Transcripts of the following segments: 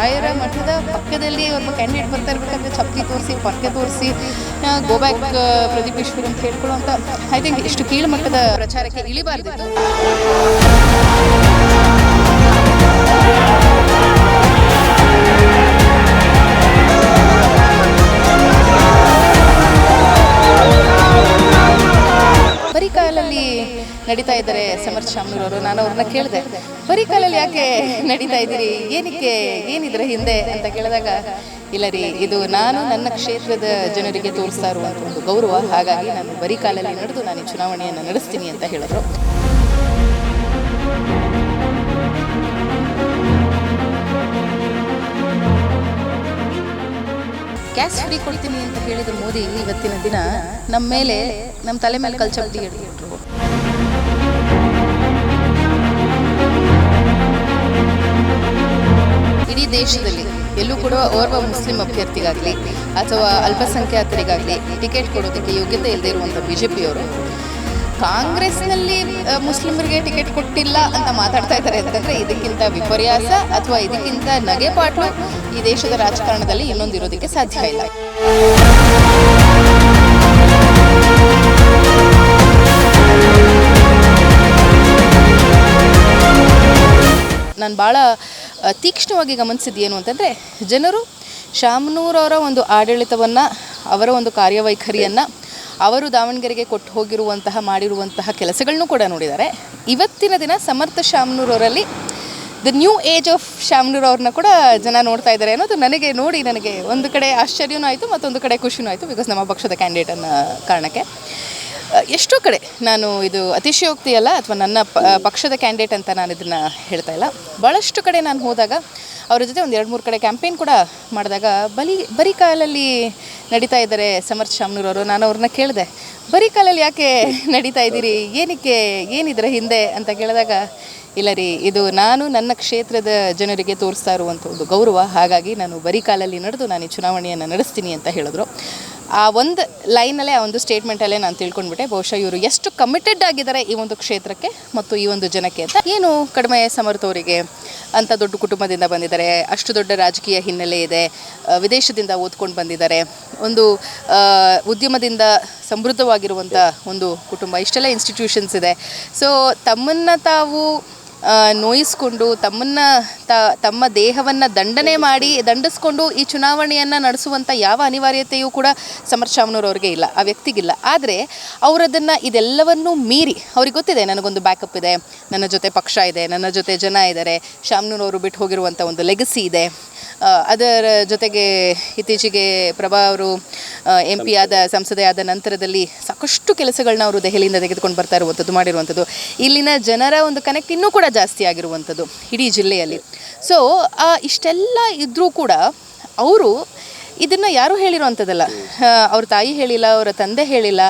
ರಾಯರ ಮಠದ ಪಕ್ಕದಲ್ಲಿ ಒಬ್ಬ ಕ್ಯಾಂಡಿಡೇಟ್ ಬರ್ತಾ ಇರಬೇಕಾದ್ರೆ ಚಪ್ಪಲಿ ತೋರಿಸಿ ಪಕ್ಕೆ ತೋರಿಸಿ ಗೋ ಬ್ಯಾಕ್ ಪ್ರದೀಪ್ ಈಶ್ವರ್ ಅಂತ ಹೇಳ್ಕೊಳ್ಳೋ ಅಂತ ಐ ಥಿಂಕ್ ಇಷ್ಟು ಕೀಳುಮಟ್ಟದ ಪ್ರಚಾರಕ್ಕೆ ಇಳಿಬಾರ್ದಿತ್ತು. ಬರೀ ಕಾಲಲ್ಲಿ ನಡೀತಾ ಇದ್ದಾರೆ ಸಮರ್ಥ ಶಾಮನೂರವರು. ನಾನು ಅವ್ರನ್ನ ಕೇಳಿದೆ, ಬರೀ ಕಾಲಲ್ಲಿ ಯಾಕೆ ನಡೀತಾ ಇದ್ದೀರಿ, ಏನಕ್ಕೆ, ಏನಿದ್ರೆ ಹಿಂದೆ ಅಂತ ಕೇಳಿದಾಗ, ಇಲ್ಲ ರೀ, ಇದು ನಾನು ನನ್ನ ಕ್ಷೇತ್ರದ ಜನರಿಗೆ ತೋರಿಸ್ತಾ ಇರುವಂಥ ಒಂದು ಗೌರವ, ಹಾಗಾಗಿ ನಾನು ಬರೀ ಕಾಲಲ್ಲಿ ನಡೆದು ನಾನು ಈ ಚುನಾವಣೆಯನ್ನು ನಡೆಸ್ತೀನಿ ಅಂತ ಹೇಳಿದ್ರು. ಗ್ಯಾಸ್ ಫ್ರೀ ಕೊಡ್ತೀನಿ ಅಂತ ಹೇಳಿದ ಮೋದಿ ಇವತ್ತಿನ ದಿನ ನಮ್ಮ ಮೇಲೆ, ನಮ್ಮ ತಲೆ ಮೇಲೆ ಕಲ್ಚಪ್ಲಿ ಹಿಡಿದಿಟ್ರು. ಇಡೀ ದೇಶದಲ್ಲಿ ಎಲ್ಲೂ ಕೂಡ ಓರ್ವ ಮುಸ್ಲಿಂ ಅಭ್ಯರ್ಥಿಗಾಗಲಿ ಅಥವಾ ಅಲ್ಪಸಂಖ್ಯಾತರಿಗಾಗಲಿ ಟಿಕೆಟ್ ಕೊಡೋದಕ್ಕೆ ಯೋಗ್ಯತೆ ಇಲ್ಲದೆ ಇರುವಂಥ ಬಿಜೆಪಿಯವರು ಕಾಂಗ್ರೆಸ್ನಲ್ಲಿ ಮುಸ್ಲಿಮರಿಗೆ ಟಿಕೆಟ್ ಕೊಟ್ಟಿಲ್ಲ ಅಂತ ಮಾತಾಡ್ತಾ ಇದ್ದಾರೆ ಅಂತಂದರೆ ಇದಕ್ಕಿಂತ ವಿಪರ್ಯಾಸ ಅಥವಾ ಇದಕ್ಕಿಂತ ನಗೆಪಾಟು ಈ ದೇಶದ ರಾಜಕಾರಣದಲ್ಲಿ ಇನ್ನೊಂದು ಇರೋದಕ್ಕೆ ಸಾಧ್ಯ ಇಲ್ಲ. ನಾನು ಭಾಳ ತೀಕ್ಷ್ಣವಾಗಿ ಗಮನಿಸಿದ್ದೇನು ಅಂತಂದರೆ, ಜನರು ಶಾಮನೂರವರ ಒಂದು ಆಡಳಿತವನ್ನು, ಅವರ ಒಂದು ಕಾರ್ಯವೈಖರಿಯನ್ನು, ಅವರು ದಾವಣಗೆರೆಗೆ ಕೊಟ್ಟು ಹೋಗಿರುವಂತಹ ಮಾಡಿರುವಂತಹ ಕೆಲಸಗಳನ್ನೂ ಕೂಡ ನೋಡಿದ್ದಾರೆ. ಇವತ್ತಿನ ದಿನ ಸಮರ್ಥ ಶಾಮನೂರವರಲ್ಲಿ ದ ನ್ಯೂ ಏಜ್ ಆಫ್ ಶಾಮನೂರವ್ರನ್ನ ಕೂಡ ಜನ ನೋಡ್ತಾ ಇದ್ದಾರೆ ಅನ್ನೋದು ನನಗೆ ಒಂದು ಕಡೆ ಆಶ್ಚರ್ಯನೂ ಆಯಿತು, ಮತ್ತೊಂದು ಕಡೆ ಖುಷಿನೂ ಆಯಿತು. ಬಿಕಾಸ್ ನಮ್ಮ ಪಕ್ಷದ ಕ್ಯಾಂಡಿಡೇಟ್ ಅನ್ನೋ ಕಾರಣಕ್ಕೆ ಎಷ್ಟೋ ಕಡೆ ನಾನು ಇದು ಅತಿಶಯೋಕ್ತಿ ಅಲ್ಲ ಅಥವಾ ನನ್ನ ಪಕ್ಷದ ಕ್ಯಾಂಡಿಡೇಟ್ ಅಂತ ನಾನು ಇದನ್ನು ಹೇಳ್ತಾ ಇಲ್ಲ. ಭಾಳಷ್ಟು ಕಡೆ ನಾನು ಹೋದಾಗ ಅವ್ರ ಜೊತೆ ಒಂದು 2-3 ಕಡೆ ಕ್ಯಾಂಪೇನ್ ಕೂಡ ಮಾಡಿದಾಗ ಬರೀ ಕಾಲಲ್ಲಿ ನಡೀತಾ ಇದ್ದಾರೆ ಸಮರ್ಥ ಶಾಮನೂರವರು. ನಾನು ಅವ್ರನ್ನ ಕೇಳಿದೆ, ಬರೀ ಕಾಲಲ್ಲಿ ಯಾಕೆ ನಡೀತಾ ಇದ್ದೀರಿ, ಏನಕ್ಕೆ, ಏನಿದ್ರೆ ಹಿಂದೆ ಅಂತ ಕೇಳಿದಾಗ, ಇಲ್ಲ ರೀ, ಇದು ನಾನು ನನ್ನ ಕ್ಷೇತ್ರದ ಜನರಿಗೆ ತೋರಿಸ್ತಾ ಇರುವಂಥ ಒಂದು ಗೌರವ, ಹಾಗಾಗಿ ನಾನು ಬರೀ ಕಾಲಲ್ಲಿ ನಡೆದು ನಾನು ಈ ಚುನಾವಣೆಯನ್ನು ನಡೆಸ್ತೀನಿ ಅಂತ ಹೇಳಿದ್ರು. ಆ ಒಂದು ಲೈನಲ್ಲೇ, ಆ ಒಂದು ಸ್ಟೇಟ್ಮೆಂಟಲ್ಲೇ ನಾನು ತಿಳ್ಕೊಂಡ್ಬಿಟ್ಟೆ, ಬಹುಶಃ ಇವರು ಎಷ್ಟು ಕಮಿಟೆಡ್ ಆಗಿದ್ದಾರೆ ಈ ಒಂದು ಕ್ಷೇತ್ರಕ್ಕೆ ಮತ್ತು ಈ ಒಂದು ಜನಕ್ಕೆ ಅಂತ. ಏನು ಕಡಿಮೆ ಸಮರ್ಥವರಿಗೆ ಅಂಥ ದೊಡ್ಡ ಕುಟುಂಬದಿಂದ ಬಂದಿದ್ದಾರೆ, ಅಷ್ಟು ದೊಡ್ಡ ರಾಜಕೀಯ ಹಿನ್ನೆಲೆ ಇದೆ, ವಿದೇಶದಿಂದ ಓದ್ಕೊಂಡು ಬಂದಿದ್ದಾರೆ, ಒಂದು ಉದ್ಯಮದಿಂದ ಸಮೃದ್ಧವಾಗಿರುವಂಥ ಒಂದು ಕುಟುಂಬ, ಇಷ್ಟೆಲ್ಲ ಇನ್ಸ್ಟಿಟ್ಯೂಷನ್ಸ್ ಇದೆ. ಸೊ ತಮ್ಮನ್ನು ತಾವು ನೋಯಿಸ್ಕೊಂಡು ತಮ್ಮ ದೇಹವನ್ನು ದಂಡಿಸ್ಕೊಂಡು ಈ ಚುನಾವಣೆಯನ್ನು ನಡೆಸುವಂಥ ಯಾವ ಅನಿವಾರ್ಯತೆಯೂ ಕೂಡ ಸಮರ್ಥ ಶಾಮನೂರವ್ರಿಗೆ ಇಲ್ಲ, ಆ ವ್ಯಕ್ತಿಗಿಲ್ಲ. ಆದರೆ ಅವರದನ್ನು ಇದೆಲ್ಲವನ್ನೂ ಮೀರಿ ಅವ್ರಿಗೆ ಗೊತ್ತಿದೆ, ನನಗೊಂದು ಬ್ಯಾಕಪ್ ಇದೆ, ನನ್ನ ಜೊತೆ ಪಕ್ಷ ಇದೆ, ನನ್ನ ಜೊತೆ ಜನ ಇದ್ದಾರೆ, ಶಾಮನೂರವರು ಬಿಟ್ಟು ಹೋಗಿರುವಂಥ ಒಂದು ಲೆಗಸಿ ಇದೆ. ಅದರ ಜೊತೆಗೆ ಇತ್ತೀಚೆಗೆ ಪ್ರಭಾ ಅವರು MP ಆದ, ಸಂಸದೆ ಆದ ನಂತರದಲ್ಲಿ ಸಾಕಷ್ಟು ಕೆಲಸಗಳನ್ನ ಅವರು ದೆಹಲಿಯಿಂದ ತೆಗೆದುಕೊಂಡು ಬರ್ತಾ ಇರುವಂಥದ್ದು, ಮಾಡಿರುವಂಥದ್ದು. ಇಲ್ಲಿನ ಜನರ ಒಂದು ಕನೆಕ್ಟ್ ಇನ್ನೂ ಕೂಡ ಜಾಸ್ತಿ ಆಗಿರುವಂಥದ್ದು ಇಡೀ ಜಿಲ್ಲೆಯಲ್ಲಿ. ಸೊ ಇಷ್ಟೆಲ್ಲ ಇದ್ದರೂ ಕೂಡ ಅವರು ಇದನ್ನು ಯಾರೂ ಹೇಳಿರೋವಂಥದ್ದಲ್ಲ, ಅವ್ರ ತಾಯಿ ಹೇಳಿಲ್ಲ, ಅವರ ತಂದೆ ಹೇಳಿಲ್ಲ,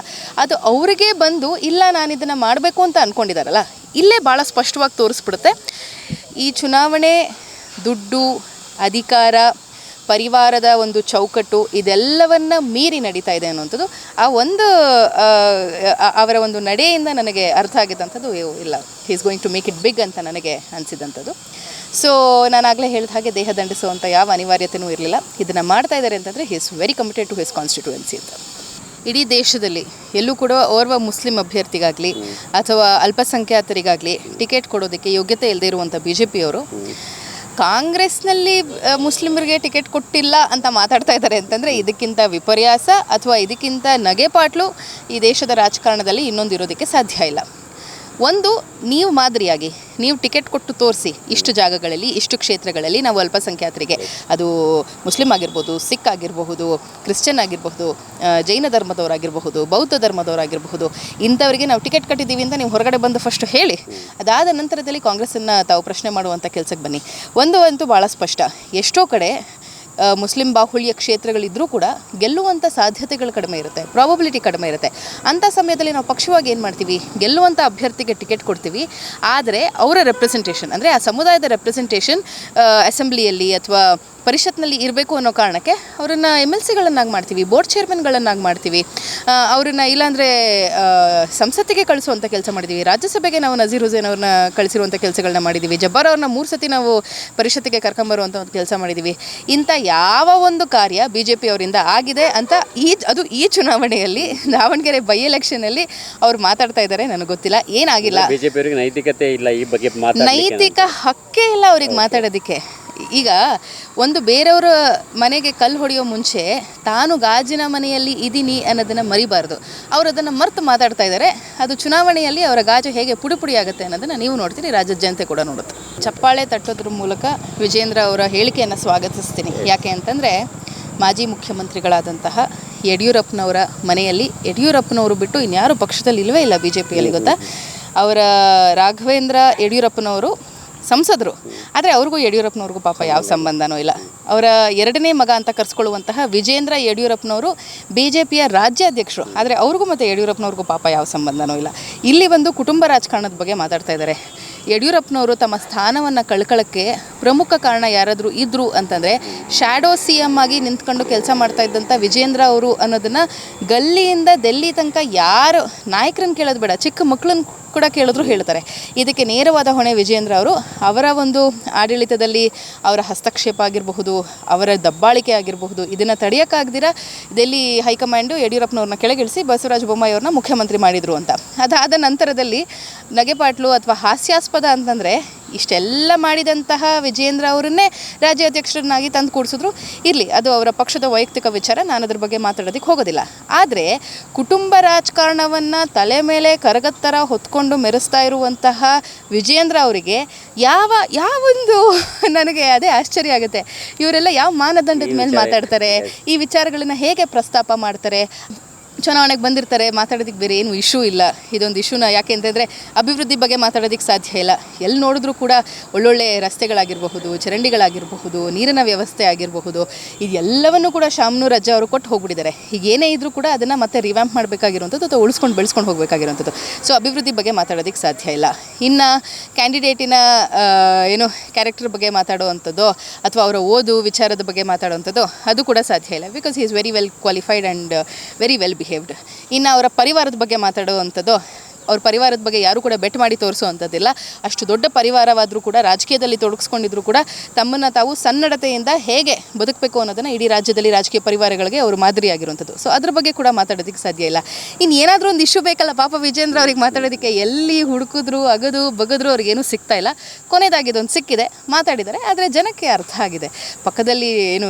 ಅದು ಅವರಿಗೆ ಬಂದು ಇಲ್ಲ ನಾನು ಇದನ್ನು ಮಾಡಬೇಕು ಅಂತ ಅಂದ್ಕೊಂಡಿದ್ದಾರಲ್ಲ, ಇಲ್ಲೇ ಭಾಳ ಸ್ಪಷ್ಟವಾಗಿ ತೋರಿಸ್ಬಿಡುತ್ತೆ ಈ ಚುನಾವಣೆ ದುಡ್ಡು, ಅಧಿಕಾರ, ಪರಿವಾರದ ಒಂದು ಚೌಕಟ್ಟು ಇದೆಲ್ಲವನ್ನು ಮೀರಿ ನಡೀತಾ ಇದೆ ಅನ್ನುವಂಥದ್ದು ಆ ಒಂದು ಅವರ ಒಂದು ನಡೆಯಿಂದ ನನಗೆ ಅರ್ಥ ಆಗಿದ್ದಂಥದ್ದು. ಇಲ್ಲ, he is going to make it big ಅಂತ ನನಗೆ ಅನಿಸಿದಂಥದ್ದು. ಸೊ ನಾನಾಗಲೇ ಹೇಳಿದ ಹಾಗೆ ದೇಹ ದಂಡಿಸುವಂಥ ಯಾವ ಅನಿವಾರ್ಯತೆಯೂ ಇರಲಿಲ್ಲ. ಇದನ್ನು ಮಾಡ್ತಾ ಇದ್ದಾರೆ ಅಂತಂದರೆ he is very committed to his constituency ಅಂತ. ಇಡೀ ದೇಶದಲ್ಲಿ ಎಲ್ಲೂ ಕೂಡ ಓರ್ವ ಮುಸ್ಲಿಂ ಅಭ್ಯರ್ಥಿಗಾಗಲಿ ಅಥವಾ ಅಲ್ಪಸಂಖ್ಯಾತರಿಗಾಗಲಿ ಟಿಕೆಟ್ ಕೊಡೋದಕ್ಕೆ ಯೋಗ್ಯತೆ ಇಲ್ಲದೆ ಇರುವಂಥ ಬಿಜೆಪಿಯವರು ಕಾಂಗ್ರೆಸ್ನಲ್ಲಿ ಮುಸ್ಲಿಮರಿಗೆ ಟಿಕೆಟ್ ಕೊಟ್ಟಿಲ್ಲ ಅಂತ ಮಾತಾಡ್ತಾ ಇದ್ದಾರೆ ಅಂತಂದರೆ ಇದಕ್ಕಿಂತ ವಿಪರ್ಯಾಸ ಅಥವಾ ಇದಕ್ಕಿಂತ ನಗೆಪಾಟ್ಲು ಈ ದೇಶದ ರಾಜಕಾರಣದಲ್ಲಿ ಇನ್ನೊಂದು ಇರೋದಕ್ಕೆ ಸಾಧ್ಯ ಇಲ್ಲ. ಒಂದು, ನೀವು ಮಾದರಿಯಾಗಿ ನೀವು ಟಿಕೆಟ್ ಕೊಟ್ಟು ತೋರಿಸಿ, ಇಷ್ಟು ಜಾಗಗಳಲ್ಲಿ, ಇಷ್ಟು ಕ್ಷೇತ್ರಗಳಲ್ಲಿ ನಾವು ಅಲ್ಪಸಂಖ್ಯಾತರಿಗೆ, ಅದು ಮುಸ್ಲಿಂ ಆಗಿರ್ಬೋದು, ಸಿಖ್ ಆಗಿರಬಹುದು, ಕ್ರಿಶ್ಚಿಯನ್ ಆಗಿರಬಹುದು, ಜೈನ ಧರ್ಮದವರಾಗಿರಬಹುದು, ಬೌದ್ಧ ಧರ್ಮದವರಾಗಿರಬಹುದು, ಇಂಥವರಿಗೆ ನಾವು ಟಿಕೆಟ್ ಕಟ್ಟಿದ್ದೀವಿ ಅಂತ ನೀವು ಹೊರಗಡೆ ಬಂದು ಫಸ್ಟ್ ಹೇಳಿ, ಅದಾದ ನಂತರದಲ್ಲಿ ಕಾಂಗ್ರೆಸ್ಸನ್ನು ತಾವು ಪ್ರಶ್ನೆ ಮಾಡುವಂಥ ಕೆಲಸಕ್ಕೆ ಬನ್ನಿ. ಒಂದು ಅಂತೂ ಭಾಳ ಸ್ಪಷ್ಟ, ಎಷ್ಟೋ ಕಡೆ ಮುಸ್ಲಿಂ ಬಾಹುಳ್ಯ ಕ್ಷೇತ್ರಗಳಿದ್ದರೂ ಕೂಡ ಗೆಲ್ಲುವಂಥ ಸಾಧ್ಯತೆಗಳು ಕಡಿಮೆ ಇರುತ್ತೆ, ಪ್ರಾಬಬಿಲಿಟಿ ಕಡಿಮೆ ಇರುತ್ತೆ. ಅಂಥ ಸಮಯದಲ್ಲಿ ನಾವು ಪಕ್ಷವಾಗಿ ಏನು ಮಾಡ್ತೀವಿ, ಗೆಲ್ಲುವಂಥ ಅಭ್ಯರ್ಥಿಗೆ ಟಿಕೆಟ್ ಕೊಡ್ತೀವಿ. ಆದರೆ ಅವರ ರೆಪ್ರೆಸೆಂಟೇಷನ್ ಅಂದರೆ ಆ ಸಮುದಾಯದ ರೆಪ್ರೆಸೆಂಟೇಷನ್ ಅಸೆಂಬ್ಲಿಯಲ್ಲಿ ಅಥವಾ ಪರಿಷತ್ನಲ್ಲಿ ಇರಬೇಕು ಅನ್ನೋ ಕಾರಣಕ್ಕೆ ಅವರನ್ನು MLCಗಳನ್ನಾಗಿ ಮಾಡ್ತೀವಿ, ಬೋರ್ಡ್ ಚೇರ್ಮನ್ಗಳನ್ನಾಗಿ ಮಾಡ್ತೀವಿ, ಅವರನ್ನು ಇಲ್ಲಾಂದರೆ ಸಂಸತ್ತಿಗೆ ಕಳಿಸುವಂಥ ಕೆಲಸ ಮಾಡಿದ್ದೀವಿ. ರಾಜ್ಯಸಭೆಗೆ ನಾವು ನಜೀರ್ ಹುಸೇನ್ ಅವ್ರನ್ನ ಕಳಿಸಿರುವಂಥ ಕೆಲಸಗಳನ್ನ ಮಾಡಿದ್ದೀವಿ. ಜಬ್ಬಾರ್ ಅವ್ರನ್ನ 3 ಸತಿ ನಾವು ಪರಿಷತ್ತಿಗೆ ಕರ್ಕೊಂಬರುವಂಥ ಒಂದು ಕೆಲಸ ಮಾಡಿದ್ದೀವಿ. ಇಂಥ ಯಾವ ಒಂದು ಕಾರ್ಯ BJP ಅವರಿಂದ ಆಗಿದೆ ಅಂತ ಅದು ಈ ಚುನಾವಣೆಯಲ್ಲಿ ದಾವಣಗೆರೆ ಬೈ ಎಲೆಕ್ಷನಲ್ಲಿ ಅವ್ರು ಮಾತಾಡ್ತಾ ಇದ್ದಾರೆ. ನನಗೆ ಗೊತ್ತಿಲ್ಲ, ಏನಾಗಿಲ್ಲ. BJP ಅವರಿಗೆ ನೈತಿಕತೆ ಇಲ್ಲ, ಈ ಬಗ್ಗೆ ನೈತಿಕ ಹಕ್ಕೇ ಇಲ್ಲ ಅವ್ರಿಗೆ ಮಾತಾಡೋದಕ್ಕೆ. ಈಗ ಒಂದು ಬೇರೆಯವರ ಮನೆಗೆ ಕಲ್ಲು ಹೊಡೆಯೋ ಮುಂಚೆ ತಾನು ಗಾಜಿನ ಮನೆಯಲ್ಲಿ ಇದ್ದೀನಿ ಅನ್ನೋದನ್ನು ಮರಿಬಾರ್ದು. ಅವರು ಅದನ್ನು ಮರೆತು ಮಾತಾಡ್ತಾ ಇದ್ದಾರೆ. ಅದು ಚುನಾವಣೆಯಲ್ಲಿ ಅವರ ಗಾಜು ಹೇಗೆ ಪುಡಿ ಪುಡಿ ಆಗುತ್ತೆ ಅನ್ನೋದನ್ನು ನೀವು ನೋಡ್ತೀರಿ, ರಾಜ್ಯದ ಜನತೆ ಕೂಡ ನೋಡುತ್ತೆ. ಚಪ್ಪಾಳೆ ತಟ್ಟೋದ್ರ ಮೂಲಕ ವಿಜೇಂದ್ರ ಅವರ ಹೇಳಿಕೆಯನ್ನು ಸ್ವಾಗತಿಸ್ತೀನಿ. ಯಾಕೆ ಅಂತಂದರೆ ಮಾಜಿ ಮುಖ್ಯಮಂತ್ರಿಗಳಾದಂತಹ ಯಡಿಯೂರಪ್ಪನವರ ಮನೆಯಲ್ಲಿ ಯಡಿಯೂರಪ್ಪನವರು ಬಿಟ್ಟು ಇನ್ಯಾರು ಪಕ್ಷದಲ್ಲಿ ಇಲ್ಲವೇ ಇಲ್ಲ BJPಯಲ್ಲಿ, ಗೊತ್ತಾ. ಅವರ ರಾಘವೇಂದ್ರ ಯಡಿಯೂರಪ್ಪನವರು ಸಂಸದರು, ಆದರೆ ಅವ್ರಿಗೂ ಯಡಿಯೂರಪ್ಪನವ್ರಿಗೂ ಪಾಪ ಯಾವ ಸಂಬಂಧನೂ ಇಲ್ಲ. ಅವರ 2ನೇ ಮಗ ಅಂತ ಕರೆಸ್ಕೊಳ್ಳುವಂತಹ ವಿಜೇಂದ್ರ ಯಡಿಯೂರಪ್ಪನವರು BJPಯ ರಾಜ್ಯಾಧ್ಯಕ್ಷರು, ಆದರೆ ಅವ್ರಿಗೂ ಮತ್ತು ಯಡಿಯೂರಪ್ಪನವ್ರಿಗೂ ಪಾಪ ಯಾವ ಸಂಬಂಧನೂ ಇಲ್ಲ. ಇಲ್ಲಿ ಬಂದು ಕುಟುಂಬ ರಾಜಕಾರಣದ ಬಗ್ಗೆ ಮಾತಾಡ್ತಾ ಇದ್ದಾರೆ. ಯಡಿಯೂರಪ್ಪನವರು ತಮ್ಮ ಸ್ಥಾನವನ್ನು ಕಳ್ಕೊಳ್ಳೋಕ್ಕೆ ಪ್ರಮುಖ ಕಾರಣ ಯಾರಾದರೂ ಇದ್ದರು ಅಂತಂದರೆ ಶ್ಯಾಡೋ CM ಆಗಿ ನಿಂತ್ಕೊಂಡು ಕೆಲಸ ಮಾಡ್ತಾ ಇದ್ದಂಥ ವಿಜೇಂದ್ರ ಅವರು ಅನ್ನೋದನ್ನು ಗಲ್ಲಿಯಿಂದ ಡೆಲ್ಲಿ ತನಕ ಯಾರು ನಾಯಕರನ್ನು ಕೇಳೋದು ಬೇಡ, ಚಿಕ್ಕ ಮಕ್ಕಳನ್ನು ಕೂಡ ಕೇಳಿದ್ರು ಹೇಳ್ತಾರೆ. ಇದಕ್ಕೆ ನೇರವಾದ ಹೊಣೆ ವಿಜೇಂದ್ರ ಅವರು. ಅವರ ಒಂದು ಆಡಳಿತದಲ್ಲಿ ಅವರ ಹಸ್ತಕ್ಷೇಪ ಆಗಿರಬಹುದು, ಅವರ ದಬ್ಬಾಳಿಕೆ ಆಗಿರಬಹುದು, ಇದನ್ನು ತಡೆಯೋಕ್ಕಾಗ್ದಿರ ಡೆಲ್ಲಿ ಹೈಕಮಾಂಡು ಯಡಿಯೂರಪ್ಪನವ್ರನ್ನ ಕೆಳಗಿಳಿಸಿ ಬಸವರಾಜ ಬೊಮ್ಮಾಯಿ ಅವ್ರನ್ನ ಮುಖ್ಯಮಂತ್ರಿ ಮಾಡಿದರು ಅಂತ. ಅದಾದ ನಂತರದಲ್ಲಿ ನಗೆಪಾಟ್ಲು ಅಥವಾ ಹಾಸ್ಯಾಸ್ಪದ ಅಂತಂದರೆ ಇಷ್ಟೆಲ್ಲ ಮಾಡಿದಂತಹ ವಿಜೇಂದ್ರ ಅವರನ್ನೇ ರಾಜ್ಯಾಧ್ಯಕ್ಷರನ್ನಾಗಿ ತಂದು ಕೂಡಿಸಿದ್ರು. ಇರಲಿ, ಅದು ಅವರ ಪಕ್ಷದ ವೈಯಕ್ತಿಕ ವಿಚಾರ, ನಾನು ಅದ್ರ ಬಗ್ಗೆ ಮಾತಾಡೋದಕ್ಕೆ ಹೋಗೋದಿಲ್ಲ. ಆದರೆ ಕುಟುಂಬ ರಾಜಕಾರಣವನ್ನು ತಲೆ ಮೇಲೆ ಕರಗತ್ತರ ಹೊತ್ಕೊಂಡು ಮೆರೆಸ್ತಾ ಇರುವಂತಹ ವಿಜೇಂದ್ರ ಅವರಿಗೆ ಯಾವೊಂದು ನನಗೆ ಅದೇ ಆಶ್ಚರ್ಯ ಆಗುತ್ತೆ. ಇವರೆಲ್ಲ ಯಾವ ಮಾನದಂಡದ ಮೇಲೆ ಮಾತಾಡ್ತಾರೆ, ಈ ವಿಚಾರಗಳನ್ನು ಹೇಗೆ ಪ್ರಸ್ತಾಪ ಮಾಡ್ತಾರೆ. ಚುನಾವಣೆಗೆ ಬಂದಿರ್ತಾರೆ, ಮಾತಾಡೋದಕ್ಕೆ ಬೇರೆ ಏನು ಇಶ್ಯೂ ಇಲ್ಲ. ಇದೊಂದು ಇಶ್ಯೂನ ಯಾಕೆ ಅಂತಂದರೆ ಅಭಿವೃದ್ಧಿ ಬಗ್ಗೆ ಮಾತಾಡೋದಕ್ಕೆ ಸಾಧ್ಯ ಇಲ್ಲ. ಎಲ್ಲಿ ನೋಡಿದ್ರೂ ಕೂಡ ಒಳ್ಳೊಳ್ಳೆ ರಸ್ತೆಗಳಾಗಿರಬಹುದು, ಚರಂಡಿಗಳಾಗಿರಬಹುದು, ನೀರಿನ ವ್ಯವಸ್ಥೆ ಆಗಿರಬಹುದು, ಇದೆಲ್ಲವನ್ನೂ ಕೂಡ ಶಾಮನೂರ್ ಅಜ್ಜ ಅವರು ಕೊಟ್ಟು ಹೋಗ್ಬಿಟ್ಟಿದ್ದಾರೆ. ಈಗ ಏನೇ ಇದ್ರೂ ಕೂಡ ಅದನ್ನು ಮತ್ತೆ ರಿವ್ಯಾಂಪ್ ಮಾಡಬೇಕಾಗಿರುವಂಥದ್ದು ಅಥವಾ ಉಳಿಸ್ಕೊಂಡು ಬೆಳೆಸ್ಕೊಂಡು ಹೋಗಬೇಕಾಗಿರುವಂಥದ್ದು. ಸೊ ಅಭಿವೃದ್ಧಿ ಬಗ್ಗೆ ಮಾತಾಡೋದಕ್ಕೆ ಸಾಧ್ಯ ಇಲ್ಲ. ಇನ್ನು ಕ್ಯಾಂಡಿಡೇಟಿನ ಕ್ಯಾರೆಕ್ಟರ್ ಬಗ್ಗೆ ಮಾತಾಡುವಂಥದ್ದು ಅಥವಾ ಅವರ ಓದು ವಿಚಾರದ ಬಗ್ಗೆ ಮಾತಾಡುವಂಥದ್ದು ಅದು ಕೂಡ ಸಾಧ್ಯ ಇಲ್ಲ. Because he is very well qualified and very well behaved. ಇನ್ನು ಅವರ ಪರಿವಾರದ ಬಗ್ಗೆ ಮಾತಾಡುವಂಥದ್ದು, ಅವ್ರ ಪರಿವಾರದ ಬಗ್ಗೆ ಯಾರೂ ಕೂಡ ಬೆಟ್ ಮಾಡಿ ತೋರಿಸುವಂಥದ್ದಿಲ್ಲ. ಅಷ್ಟು ದೊಡ್ಡ ಪರಿವಾರವಾದರೂ ಕೂಡ, ರಾಜಕೀಯದಲ್ಲಿ ತೊಡಗಿಸ್ಕೊಂಡಿದ್ರು ಕೂಡ ತಮ್ಮನ್ನು ತಾವು ಸನ್ನಡತೆಯಿಂದ ಹೇಗೆ ಬದುಕಬೇಕು ಅನ್ನೋದನ್ನು ಇಡೀ ರಾಜ್ಯದಲ್ಲಿ ರಾಜಕೀಯ ಪರಿವಾರಗಳಿಗೆ ಅವರು ಮಾದರಿಯಾಗಿರುವಂಥದ್ದು. ಸೊ ಅದ್ರ ಬಗ್ಗೆ ಕೂಡ ಮಾತಾಡೋದಕ್ಕೆ ಸಾಧ್ಯ ಇಲ್ಲ. ಇನ್ನು ಏನಾದರೂ ಒಂದು ಇಶ್ಯೂ ಬೇಕಲ್ಲ ಪಾಪ ವಿಜೇಂದ್ರ ಅವ್ರಿಗೆ ಮಾತಾಡೋದಕ್ಕೆ. ಎಲ್ಲಿ ಹುಡುಕಿದ್ರು ಅಗದು ಬಗದ್ರು ಅವ್ರಿಗೇನು ಸಿಗ್ತಾ ಇಲ್ಲ. ಕೊನೆಯದಾಗಿದೊಂದು ಸಿಕ್ಕಿದೆ, ಮಾತಾಡಿದ್ದಾರೆ. ಆದರೆ ಜನಕ್ಕೆ ಅರ್ಥ ಆಗಿದೆ. ಪಕ್ಕದಲ್ಲಿ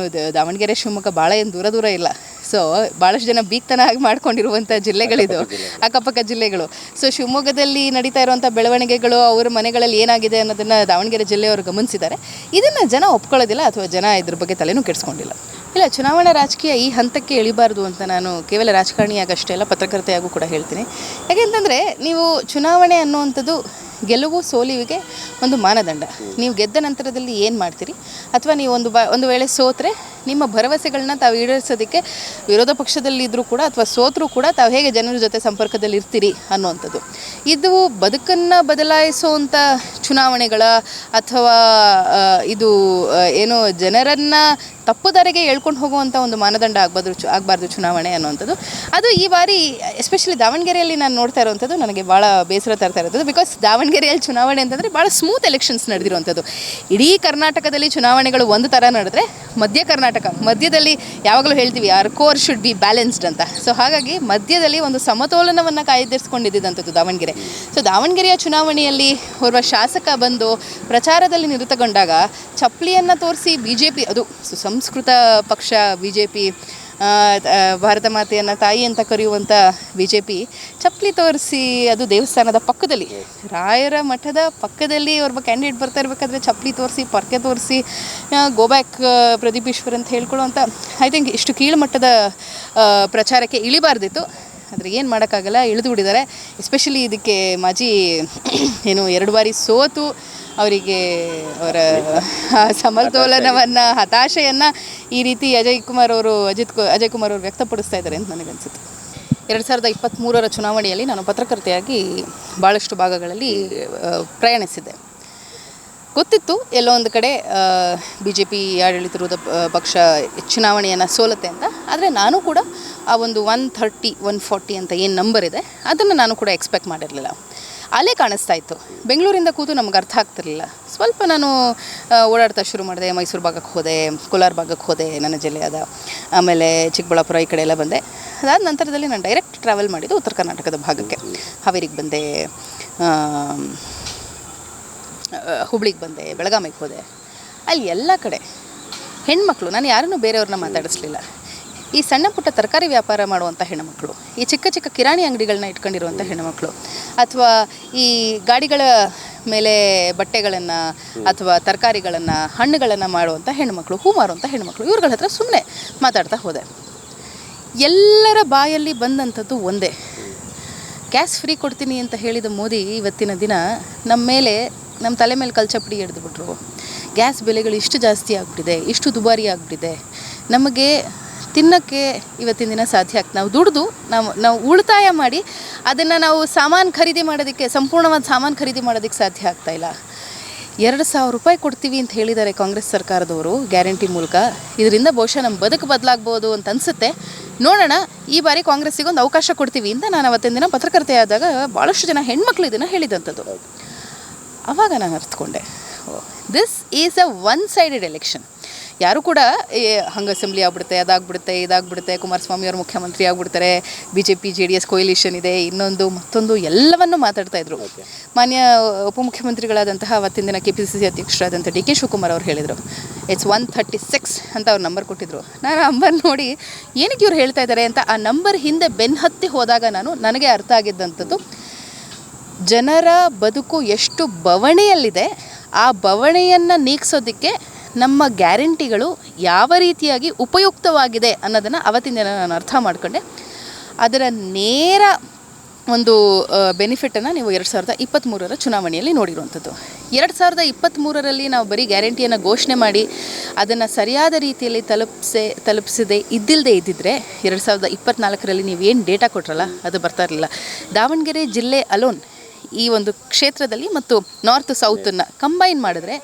ದಾವಣಗೆರೆ ಶಿವಮೊಗ್ಗ ಭಾಳ ಏನು ದೂರ ಇಲ್ಲ. ಸೊ ಭಾಳಷ್ಟು ಜನ ಬೀಗ್ತನಾಗಿ ಮಾಡ್ಕೊಂಡಿರುವಂಥ ಜಿಲ್ಲೆಗಳಿದು, ಅಕ್ಕಪಕ್ಕ ಜಿಲ್ಲೆಗಳು. ಸೊ ಶಿವಮೊಗ್ಗದಲ್ಲಿ ನಡೀತಾ ಇರುವಂಥ ಬೆಳವಣಿಗೆಗಳು, ಅವರ ಮನೆಗಳಲ್ಲಿ ಏನಾಗಿದೆ ಅನ್ನೋದನ್ನು ದಾವಣಗೆರೆ ಜಿಲ್ಲೆಯವರು ಗಮನಿಸಿದ್ದಾರೆ. ಇದನ್ನು ಜನ ಒಪ್ಕೊಳ್ಳೋದಿಲ್ಲ ಅಥವಾ ಜನ ಇದ್ರ ಬಗ್ಗೆ ತಲೆನೂ ಕೆಡಿಸ್ಕೊಂಡಿಲ್ಲ. ಇಲ್ಲ, ಚುನಾವಣಾ ರಾಜಕೀಯ ಈ ಹಂತಕ್ಕೆ ಇಳಿಬಾರ್ದು ಅಂತ ನಾನು ಕೇವಲ ರಾಜಕಾರಣಿಯಾಗಷ್ಟೇ ಅಲ್ಲ, ಪತ್ರಕರ್ತೆಯಾಗೂ ಕೂಡ ಹೇಳ್ತೀನಿ. ಯಾಕೆಂತಂದರೆ ನೀವು ಚುನಾವಣೆ ಅನ್ನುವಂಥದ್ದು ಗೆಲುವು ಸೋಲಿವಿಗೆ ಒಂದು ಮಾನದಂಡ. ನೀವು ಗೆದ್ದ ನಂತರದಲ್ಲಿ ಏನು ಮಾಡ್ತೀರಿ, ಅಥವಾ ನೀವು ಒಂದು ವೇಳೆ ಸೋತ್ರೆ ನಿಮ್ಮ ಭರವಸೆಗಳನ್ನ ತಾವು ಈಡೇರಿಸೋದಕ್ಕೆ ವಿರೋಧ ಪಕ್ಷದಲ್ಲಿದ್ದರೂ ಕೂಡ ಅಥವಾ ಸೋತರೂ ಕೂಡ ತಾವು ಹೇಗೆ ಜನರ ಜೊತೆ ಸಂಪರ್ಕದಲ್ಲಿ ಇರ್ತೀರಿ ಅನ್ನುವಂಥದ್ದು. ಇದು ಬದುಕನ್ನು ಬದಲಾಯಿಸುವಂಥ ಚುನಾವಣೆಗಳ ಅಥವಾ ಇದು ಜನರನ್ನು ತಪ್ಪುದಾರಿಗೆ ಹೇಳ್ಕೊಂಡು ಹೋಗುವಂಥ ಒಂದು ಮಾನದಂಡ ಆಗಬಾರ್ದು ಚುನಾವಣೆ ಅನ್ನುವಂಥದ್ದು. ಅದು ಈ ಬಾರಿ ಎಸ್ಪೆಷಲಿ ದಾವಣಗೆರೆಯಲ್ಲಿ ನಾನು ನೋಡ್ತಾ ಇರುವಂಥದ್ದು ನನಗೆ ಭಾಳ ಬೇಸರ ತರ್ತಾ ಇರೋದು. ಬಿಕಾಸ್ ದಾವಣಗೆರೆಯಲ್ಲಿ ಚುನಾವಣೆ ಅಂತಂದರೆ ಭಾಳ ಸ್ಮೂತ್ ಎಲೆಕ್ಷನ್ಸ್ ನಡೆದಿರುವಂಥದ್ದು. ಇಡೀ ಕರ್ನಾಟಕದಲ್ಲಿ ಚುನಾವಣೆಗಳು ಒಂದು ಥರ ನಡೆದ್ರೆ ಮಧ್ಯದಲ್ಲಿ ಯಾವಾಗಲೂ ಹೇಳ್ತೀವಿ our core should be balanced ಅಂತ. ಸೊ ಹಾಗಾಗಿ ಮಧ್ಯದಲ್ಲಿ ಒಂದು ಸಮತೋಲನವನ್ನು ಕಾಯ್ದಿರಿಸ್ಕೊಂಡಿದ್ದಂಥದ್ದು ದಾವಣಗೆರೆ. ಸೊ ದಾವಣಗೆರೆಯ ಚುನಾವಣೆಯಲ್ಲಿ ಓರ್ವ ಶಾಸಕ ಬಂದು ಪ್ರಚಾರದಲ್ಲಿ ನಿರತಗೊಂಡಾಗ ಚಪ್ಪಲಿಯನ್ನು ತೋರಿಸಿ BJP, ಅದು ಸುಸಂಸ್ಕೃತ ಪಕ್ಷ BJP, ಭಾರತ ಮಾತೆಯನ್ನು ತಾಯಿ ಅಂತ ಕರೆಯುವಂಥ BJP, ಚಪ್ಪಲಿ ತೋರಿಸಿ, ಅದು ದೇವಸ್ಥಾನದ ಪಕ್ಕದಲ್ಲಿ, ರಾಯರ ಮಠದ ಪಕ್ಕದಲ್ಲಿ ಒಬ್ಬ ಕ್ಯಾಂಡಿಡೇಟ್ ಬರ್ತಾ ಇರಬೇಕಾದ್ರೆ ಚಪ್ಪಲಿ ತೋರಿಸಿ, ಪರ್ಕೆ ತೋರಿಸಿ, ಗೋ ಬ್ಯಾಕ್ ಪ್ರದೀಪ್ ಈಶ್ವರ್ ಅಂತ ಹೇಳ್ಕೊಳ್ಳುವಂಥ ಐ ಥಿಂಕ್ ಇಷ್ಟು ಕೀಳು ಮಟ್ಟದ ಪ್ರಚಾರಕ್ಕೆ ಇಳಿಬಾರ್ದಿತ್ತು. ಆದರೆ ಏನು ಮಾಡೋಕ್ಕಾಗಲ್ಲ, ಇಳಿದು ಬಿಟ್ಟಿದ್ದಾರೆ. ಎಸ್ಪೆಷಲಿ ಇದಕ್ಕೆ ಮಾಜಿ 2 ಬಾರಿ ಸೋತು ಅವರಿಗೆ ಅವರ ಸಮತೋಲನವನ್ನು, ಹತಾಶೆಯನ್ನು ಈ ರೀತಿ ಅಜಯ್ ಕುಮಾರ್ ಅವರು ವ್ಯಕ್ತಪಡಿಸ್ತಾ ಇದ್ದಾರೆ ಅಂತ ನನಗನ್ಸುತ್ತೆ. 2023 ಚುನಾವಣೆಯಲ್ಲಿ ನಾನು ಪತ್ರಕರ್ತೆಯಾಗಿ ಭಾಳಷ್ಟು ಭಾಗಗಳಲ್ಲಿ ಪ್ರಯಾಣಿಸಿದ್ದೆ. ಗೊತ್ತಿತ್ತು ಎಲ್ಲೋ ಒಂದು ಕಡೆ BJP ಆಡಳಿತದ ಪಕ್ಷ ಚುನಾವಣೆಯನ್ನು ಸೋಲುತ್ತೆ ಅಂತ. ಆದರೆ ನಾನು ಕೂಡ ಆ ಒಂದು 130, 140 ಅಂತ ಏನು ನಂಬರ್ ಇದೆ ಅದನ್ನು ನಾನು ಕೂಡ ಎಕ್ಸ್ಪೆಕ್ಟ್ ಮಾಡಿರಲಿಲ್ಲ. ಅಲ್ಲೇ ಕಾಣಿಸ್ತಾ ಇತ್ತು. ಬೆಂಗಳೂರಿಂದ ಕೂತು ನಮ್ಗೆ ಅರ್ಥ ಆಗ್ತಿರಲಿಲ್ಲ. ಸ್ವಲ್ಪ ನಾನು ಓಡಾಡ್ತಾ ಶುರು ಮಾಡಿದೆ. ಮೈಸೂರು ಭಾಗಕ್ಕೆ ಹೋದೆ, ಕೋಲಾರ ಭಾಗಕ್ಕೆ ಹೋದೆ, ನನ್ನ ಜಿಲ್ಲೆಯಾದ, ಆಮೇಲೆ ಚಿಕ್ಕಬಳ್ಳಾಪುರ ಈ ಕಡೆ ಎಲ್ಲ ಬಂದೆ. ಅದಾದ ನಂತರದಲ್ಲಿ ನಾನು ಡೈರೆಕ್ಟ್ ಟ್ರಾವೆಲ್ ಮಾಡಿದ್ದು ಉತ್ತರ ಕರ್ನಾಟಕದ ಭಾಗಕ್ಕೆ. ಹಾವೇರಿಗೆ ಬಂದೆ, ಹುಬ್ಳಿಗೆ ಬಂದೆ, ಬೆಳಗಾವಿಗೆ ಹೋದೆ. ಅಲ್ಲಿ ಎಲ್ಲ ಕಡೆ ಹೆಣ್ಮಕ್ಳು, ನಾನು ಯಾರನ್ನೂ ಬೇರೆಯವ್ರನ್ನ ಮಾತಾಡಿಸ್ಲಿಲ್ಲ. ಈ ಸಣ್ಣ ಪುಟ್ಟ ತರಕಾರಿ ವ್ಯಾಪಾರ ಮಾಡುವಂಥ ಹೆಣ್ಣುಮಕ್ಕಳು, ಈ ಚಿಕ್ಕ ಚಿಕ್ಕ ಕಿರಾಣಿ ಅಂಗಡಿಗಳನ್ನ ಇಟ್ಕೊಂಡಿರುವಂಥ ಹೆಣ್ಣುಮಕ್ಕಳು, ಅಥವಾ ಈ ಗಾಡಿಗಳ ಮೇಲೆ ಬಟ್ಟೆಗಳನ್ನು ಅಥವಾ ತರಕಾರಿಗಳನ್ನು, ಹಣ್ಣುಗಳನ್ನು ಮಾಡುವಂಥ ಹೆಣ್ಣುಮಕ್ಕಳು, ಹೂ ಮಾರುವಂಥ ಹೆಣ್ಣುಮಕ್ಕಳು, ಇವ್ರುಗಳ ಹತ್ರ ಸುಮ್ಮನೆ ಮಾತಾಡ್ತಾ ಹೋದೆ. ಎಲ್ಲರ ಬಾಯಲ್ಲಿ ಬಂದಂಥದ್ದು ಒಂದೇ, ಗ್ಯಾಸ್ ಫ್ರೀ ಕೊಡ್ತೀನಿ ಅಂತ ಹೇಳಿದ ಮೋದಿ ಇವತ್ತಿನ ದಿನ ನಮ್ಮ ತಲೆ ಮೇಲೆ ಕಲ್ಚಪಡಿ ಎಳೆದುಬಿಟ್ರು. ಗ್ಯಾಸ್ ಬೆಲೆಗಳು ಇಷ್ಟು ಜಾಸ್ತಿ ಆಗಿಬಿಟ್ಟಿದೆ, ಇಷ್ಟು ದುಬಾರಿ ಆಗಿಬಿಟ್ಟಿದೆ, ನಮಗೆ ತಿನ್ನೋಕ್ಕೆ ಇವತ್ತಿನ ದಿನ ಸಾಧ್ಯ ಆಗ್ತದೆ. ನಾವು ದುಡಿದು ನಾವು ಉಳಿತಾಯ ಮಾಡಿ ಅದನ್ನು ನಾವು ಸಂಪೂರ್ಣವಾದ ಸಾಮಾನು ಖರೀದಿ ಮಾಡೋದಕ್ಕೆ ಸಾಧ್ಯ ಆಗ್ತಾಯಿಲ್ಲ. 2,000 ರೂಪಾಯಿ ಕೊಡ್ತೀವಿ ಅಂತ ಹೇಳಿದ್ದಾರೆ ಕಾಂಗ್ರೆಸ್ ಸರ್ಕಾರದವರು ಗ್ಯಾರಂಟಿ ಮೂಲಕ. ಇದರಿಂದ ಬಹುಶಃ ನಮ್ಮ ಬದುಕು ಬದಲಾಗ್ಬೋದು ಅಂತ ಅನಿಸುತ್ತೆ. ನೋಡೋಣ, ಈ ಬಾರಿ ಕಾಂಗ್ರೆಸ್ಸಿಗೆ ಒಂದು ಅವಕಾಶ ಕೊಡ್ತೀವಿ ಅಂತ ನಾನು ಅವತ್ತಿನ ದಿನ ಪತ್ರಕರ್ತೆಯಾದಾಗ ಭಾಳಷ್ಟು ಜನ ಹೆಣ್ಮಕ್ಳು ಇದನ್ನು ಹೇಳಿದಂಥದ್ದು. ಆವಾಗ ನಾನು ಅರ್ಥಕೊಂಡೆ, this is a one sided election. ಯಾರು ಕೂಡ ಹಂಗೆ ಅಸೆಂಬ್ಲಿ ಆಗ್ಬಿಡುತ್ತೆ, ಇದಾಗ್ಬಿಡುತ್ತೆ, ಕುಮಾರಸ್ವಾಮಿ ಅವರು ಮುಖ್ಯಮಂತ್ರಿ ಆಗ್ಬಿಡ್ತಾರೆ, BJP JDS ಕೊಯಿಲಿಷನ್ ಇದೆ, ಮತ್ತೊಂದು ಎಲ್ಲವನ್ನೂ ಮಾತಾಡ್ತಾಯಿದ್ರು. ಮಾನ್ಯ ಉಪಮುಖ್ಯಮಂತ್ರಿಗಳಾದಂತಹ ಅವತ್ತಿನ ದಿನ KPCC ಅಧ್ಯಕ್ಷರಾದಂಥ DK ಶಿವಕುಮಾರ್ ಅವರು ಹೇಳಿದರು, ಇಟ್ಸ್ 136 ಅಂತ ಅವ್ರು ನಂಬರ್ ಕೊಟ್ಟಿದ್ರು. ನಾನು ಆ ನಂಬರ್ ನೋಡಿ ಏನಕ್ಕೆ ಇವ್ರು ಹೇಳ್ತಾ ಇದ್ದಾರೆ ಅಂತ ಆ ನಂಬರ್ ಹಿಂದೆ ಬೆನ್ನತ್ತಿ ಹೋದಾಗ ನನಗೆ ಅರ್ಥ ಆಗಿದ್ದಂಥದ್ದು, ಜನರ ಬದುಕು ಎಷ್ಟು ಬವಣೆಯಲ್ಲಿದೆ, ಆ ಬವಣೆಯನ್ನು ನೀಗಿಸೋದಕ್ಕೆ ನಮ್ಮ ಗ್ಯಾರಂಟಿಗಳು ಯಾವ ರೀತಿಯಾಗಿ ಉಪಯುಕ್ತವಾಗಿದೆ ಅನ್ನೋದನ್ನು ಅವತ್ತಿನ ದಿನ ನಾನು ಅರ್ಥ ಮಾಡಿಕೊಂಡೆ. ಅದರ ನೇರ ಒಂದು ಬೆನಿಫಿಟನ್ನು ನೀವು 2023 ಚುನಾವಣೆಯಲ್ಲಿ ನೋಡಿರುವಂಥದ್ದು. 2023 ನಾವು ಬರೀ ಗ್ಯಾರಂಟಿಯನ್ನು ಘೋಷಣೆ ಮಾಡಿ ಅದನ್ನು ಸರಿಯಾದ ರೀತಿಯಲ್ಲಿ ತಲುಪಿಸದೆ ಇದ್ದಿದ್ದರೆ 2024 ನೀವೇನು ಡೇಟಾ ಕೊಟ್ರಲ್ಲ ಅದು ಬರ್ತಾ ಇರಲಿಲ್ಲ. ದಾವಣಗೆರೆ ಜಿಲ್ಲೆ ಅಲೋನ್ ಈ ಒಂದು ಕ್ಷೇತ್ರದಲ್ಲಿ ಮತ್ತು ನಾರ್ತ್ ಸೌತನ್ನು ಕಂಬೈನ್ ಮಾಡಿದ್ರೆ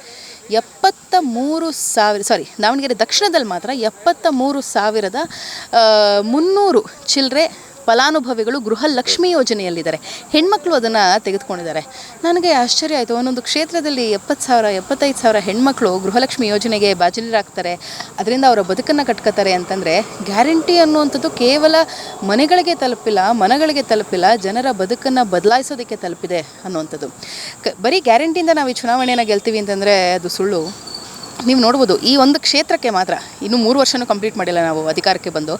73,000 ದಾವಣಗೆರೆ ದಕ್ಷಿಣದಲ್ಲಿ ಮಾತ್ರ 73,300 ಚಿಲ್ಲರೆ ಫಲಾನುಭವಿಗಳು ಗೃಹಲಕ್ಷ್ಮಿ ಯೋಜನೆಯಲ್ಲಿದ್ದಾರೆ. ಹೆಣ್ಮಕ್ಳು ಅದನ್ನು ತೆಗೆದುಕೊಂಡಿದ್ದಾರೆ. ನನಗೆ ಆಶ್ಚರ್ಯ ಆಯಿತು. ಒಂದೊಂದು ಕ್ಷೇತ್ರದಲ್ಲಿ 70,000, 75,000 ಹೆಣ್ಮಕ್ಳು ಗೃಹಲಕ್ಷ್ಮಿ ಯೋಜನೆಗೆ ಬಾಜನೀರಾಗ್ತಾರೆ, ಅದರಿಂದ ಅವರ ಬದುಕನ್ನು ಕಟ್ಕೋತಾರೆ ಅಂತಂದರೆ ಗ್ಯಾರಂಟಿ ಅನ್ನುವಂಥದ್ದು ಕೇವಲ ಮನೆಗಳಿಗೆ ತಲುಪಿಲ್ಲ, ಜನರ ಬದುಕನ್ನು ಬದಲಾಯಿಸೋದಕ್ಕೆ ತಲುಪಿದೆ ಅನ್ನುವಂಥದ್ದು. ಬರೀ ಗ್ಯಾರಂಟಿಯಿಂದ ನಾವು ಈ ಚುನಾವಣೆಯನ್ನು ಗೆಲ್ತೀವಿ ಅಂತಂದರೆ ಅದು ಸುಳ್ಳು. ನೀವು ನೋಡ್ಬೋದು, ಈ ಒಂದು ಕ್ಷೇತ್ರಕ್ಕೆ ಮಾತ್ರ ಇನ್ನೂ 3 ವರ್ಷನೂ ಕಂಪ್ಲೀಟ್ ಮಾಡಿಲ್ಲ ನಾವು ಅಧಿಕಾರಕ್ಕೆ ಬಂದು.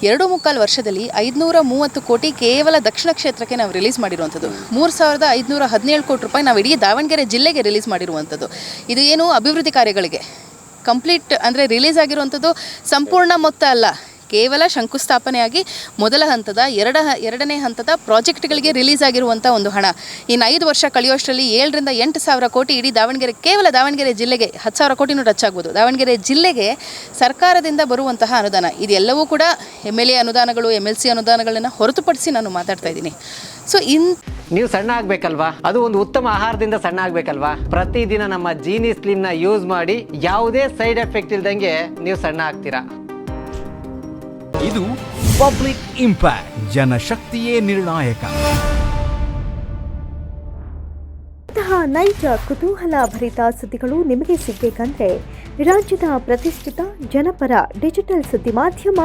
2.25 ವರ್ಷದಲ್ಲಿ 530 ಕೋಟಿ ಕೇವಲ ದಕ್ಷಿಣ ಕ್ಷೇತ್ರಕ್ಕೆ ನಾವು ರಿಲೀಸ್ ಮಾಡಿರುವಂಥದ್ದು. 3,517 ಕೋಟಿ ರೂಪಾಯಿ ನಾವು ಇಡೀ ದಾವಣಗೆರೆ ಜಿಲ್ಲೆಗೆ ರಿಲೀಸ್ ಮಾಡಿರುವಂಥದ್ದು. ಇದು ಏನು ಅಭಿವೃದ್ಧಿ ಕಾರ್ಯಗಳಿಗೆ ಕಂಪ್ಲೀಟ್ ಅಂದರೆ ರಿಲೀಸ್ ಆಗಿರುವಂಥದ್ದು ಸಂಪೂರ್ಣ ಮೊತ್ತ ಅಲ್ಲ, ಕೇವಲ ಶಂಕುಸ್ಥಾಪನೆಯಾಗಿ ಮೊದಲ ಹಂತದ ಎರಡನೇ ಹಂತದ ಪ್ರಾಜೆಕ್ಟ್ಗಳಿಗೆ ರಿಲೀಸ್ ಆಗಿರುವಂಥ ಒಂದು ಹಣ. ಇನ್ನು 5 ವರ್ಷ ಕಳೆಯೋಷ್ಟರಲ್ಲಿ 7,000 ರಿಂದ 8,000 ಕೋಟಿ ಇಡೀ ಕೇವಲ ದಾವಣಗೆರೆ ಜಿಲ್ಲೆಗೆ 10,000 ಕೋಟಿನೂ ಟಚ್ ಆಗ್ಬೋದು. ದಾವಣಗೆರೆ ಜಿಲ್ಲೆಗೆ ಸರ್ಕಾರದಿಂದ ಬರುವಂತಹ ಅನುದಾನ ಇದೆಲ್ಲವೂ ಕೂಡ MLA ಅನುದಾನಗಳು, MLC ಅನುದಾನಗಳನ್ನು ಹೊರತುಪಡಿಸಿ ನಾನು ಮಾತಾಡ್ತಾ ಇದ್ದೀನಿ. ಸೊ ನೀವು ಸಣ್ಣ ಆಗಬೇಕಲ್ವಾ? ಅದು ಒಂದು ಉತ್ತಮ ಆಹಾರದಿಂದ ಸಣ್ಣ ಆಗಬೇಕಲ್ವಾ? ಪ್ರತಿದಿನ ನಮ್ಮ ಜೀನಿ ಸ್ಲಿಮ್ನ ಯೂಸ್ ಮಾಡಿ ಯಾವುದೇ ಸೈಡ್ ಎಫೆಕ್ಟ್ ಇಲ್ದಂಗೆ ನೀವು ಸಣ್ಣ ಆಗ್ತೀರಾ. ಇದು ಪಬ್ಲಿಕ್ ಇಂಪ್ಯಾಕ್ಟ್, ಜನಶಕ್ತಿಯೇ ನಿರ್ಣಾಯಕ. ನೈಜ ಕುತೂಹಲ ಭರಿತ ಸುದ್ದಿಗಳು ನಿಮಗೆ ಸಿಗಬೇಕಂದ್ರೆ ರಾಜ್ಯದ ಪ್ರತಿಷ್ಠಿತ ಜನಪರ ಡಿಜಿಟಲ್ ಸುದ್ದಿ ಮಾಧ್ಯಮ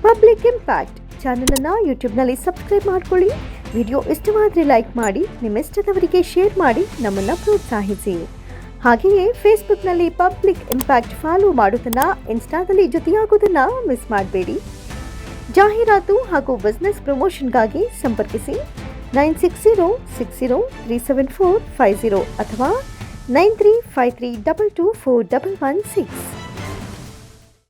ಪಬ್ಲಿಕ್ ಇಂಪ್ಯಾಕ್ಟ್ ಚಾನಲನ್ನು ಯೂಟ್ಯೂಬ್ನಲ್ಲಿ ಸಬ್ಸ್ಕ್ರೈಬ್ ಮಾಡ್ಕೊಳ್ಳಿ. ವಿಡಿಯೋ ಇಷ್ಟವಾದರೆ ಲೈಕ್ ಮಾಡಿ, ನಿಮ್ಮ ಇಷ್ಟದವರಿಗೆ ಶೇರ್ ಮಾಡಿ ನಮ್ಮನ್ನು ಪ್ರೋತ್ಸಾಹಿಸಿ. ಹಾಗೆಯೇ ಫೇಸ್ಬುಕ್ನಲ್ಲಿ ಪಬ್ಲಿಕ್ ಇಂಪ್ಯಾಕ್ಟ್ ಫಾಲೋ ಮಾಡೋದನ್ನು, ಇನ್ಸ್ಟಾದಲ್ಲಿ ಜೊತೆಯಾಗೋದನ್ನು ಮಿಸ್ ಮಾಡಬೇಡಿ. ಜಾಹೀರಾತು ಹಾಗೂ ಬಿಸ್ನೆಸ್ ಪ್ರಮೋಷನ್ಗಾಗಿ ಸಂಪರ್ಕಿಸಿ 9606037450 ಅಥವಾ 9353224116.